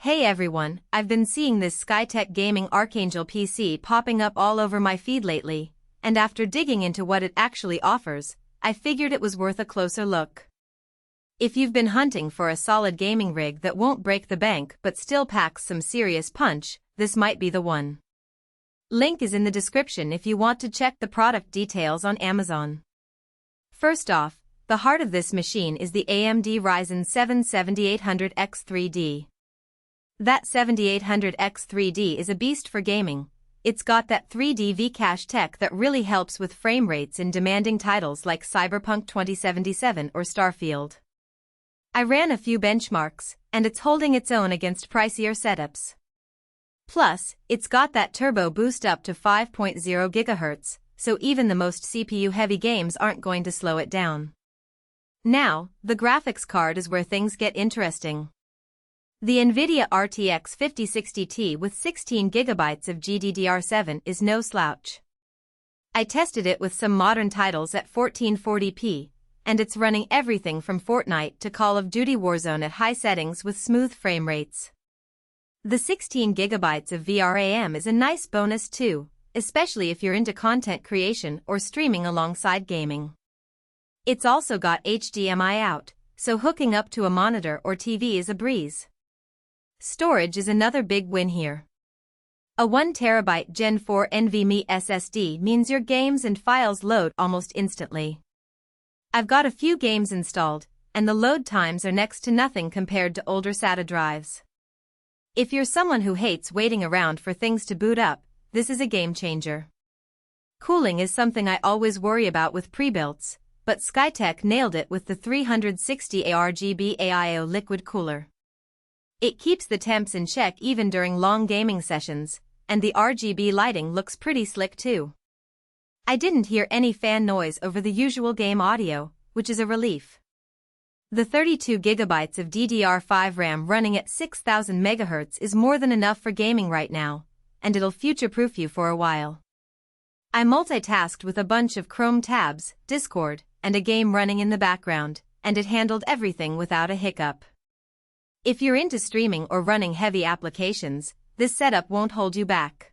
Hey everyone, I've been seeing this Skytech Gaming Archangel PC popping up all over my feed lately, and after digging into what it actually offers, I figured it was worth a closer look. If you've been hunting for a solid gaming rig that won't break the bank but still packs some serious punch, this might be the one. Link is in the description if you want to check the product details on Amazon. First off, the heart of this machine is the AMD Ryzen 7 7800X3D. That 7800X3D is a beast for gaming. It's got that 3D V-Cache tech that really helps with frame rates in demanding titles like Cyberpunk 2077 or Starfield. I ran a few benchmarks, and it's holding its own against pricier setups. Plus, it's got that turbo boost up to 5.0 GHz, so even the most CPU-heavy games aren't going to slow it down. Now, the graphics card is where things get interesting. The NVIDIA RTX 5060 Ti with 16GB of GDDR7 is no slouch. I tested it with some modern titles at 1440p, and it's running everything from Fortnite to Call of Duty Warzone at high settings with smooth frame rates. The 16GB of VRAM is a nice bonus too, especially if you're into content creation or streaming alongside gaming. It's also got HDMI out, so hooking up to a monitor or TV is a breeze. Storage is another big win here. A 1TB Gen4 NVMe SSD means your games and files load almost instantly. I've got a few games installed, and the load times are next to nothing compared to older SATA drives. If you're someone who hates waiting around for things to boot up, this is a game changer. Cooling is something I always worry about with pre-builts, but Skytech nailed it with the 360 ARGB AIO liquid cooler. It keeps the temps in check even during long gaming sessions, and the RGB lighting looks pretty slick too. I didn't hear any fan noise over the usual game audio, which is a relief. The 32GB of DDR5 RAM running at 6000 MHz is more than enough for gaming right now, and it'll future-proof you for a while. I multitasked with a bunch of Chrome tabs, Discord, and a game running in the background, and it handled everything without a hiccup. If you're into streaming or running heavy applications, this setup won't hold you back.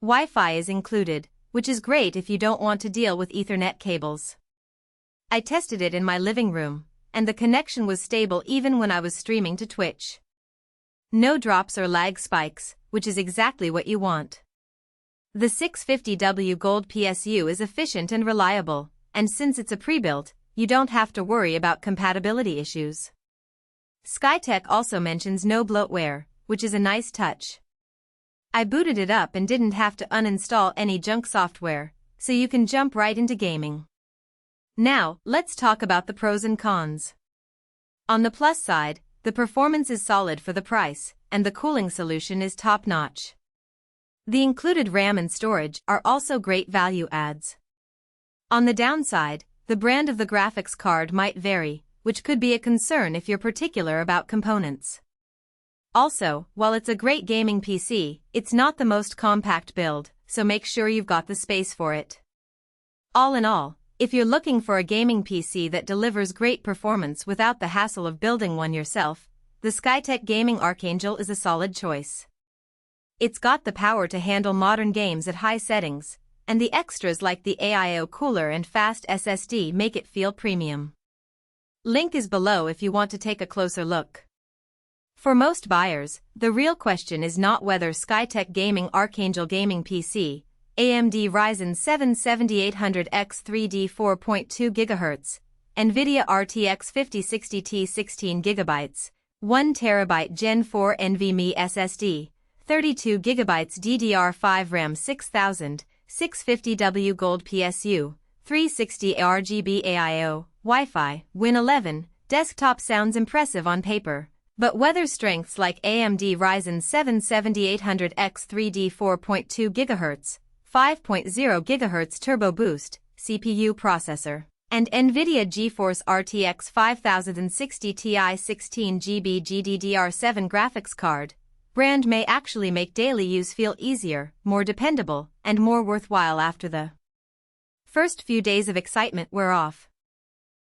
Wi-Fi is included, which is great if you don't want to deal with Ethernet cables. I tested it in my living room, and the connection was stable even when I was streaming to Twitch. No drops or lag spikes, which is exactly what you want. The 650W Gold PSU is efficient and reliable, and since it's a pre-built, you don't have to worry about compatibility issues. Skytech also mentions no bloatware, which is a nice touch. I booted it up and didn't have to uninstall any junk software, so you can jump right into gaming. Now, let's talk about the pros and cons. On the plus side, the performance is solid for the price, and the cooling solution is top-notch. The included RAM and storage are also great value adds. On the downside, the brand of the graphics card might vary, which could be a concern if you're particular about components. Also, while it's a great gaming PC, it's not the most compact build, so make sure you've got the space for it. All in all, if you're looking for a gaming PC that delivers great performance without the hassle of building one yourself, the Skytech Gaming Archangel is a solid choice. It's got the power to handle modern games at high settings, and the extras like the AIO cooler and fast SSD make it feel premium. Link is below if you want to take a closer look. For most buyers, the real question is not whether Skytech Gaming Archangel Gaming PC, AMD Ryzen 7 7800X3D 4.2 GHz, NVIDIA RTX 5060 Ti 16GB, 1TB Gen4 NVMe SSD, 32GB DDR5 RAM 6000, 650W Gold PSU, 360 RGB AIO, Wi-Fi, Win 11, desktop sounds impressive on paper, but weather strengths like AMD Ryzen 7 7800X3D 4.2 GHz, 5.0 GHz turbo boost, CPU processor, and NVIDIA GeForce RTX 5060 Ti 16GB GDDR7 graphics card, brand may actually make daily use feel easier, more dependable, and more worthwhile after the first few days of excitement wear off.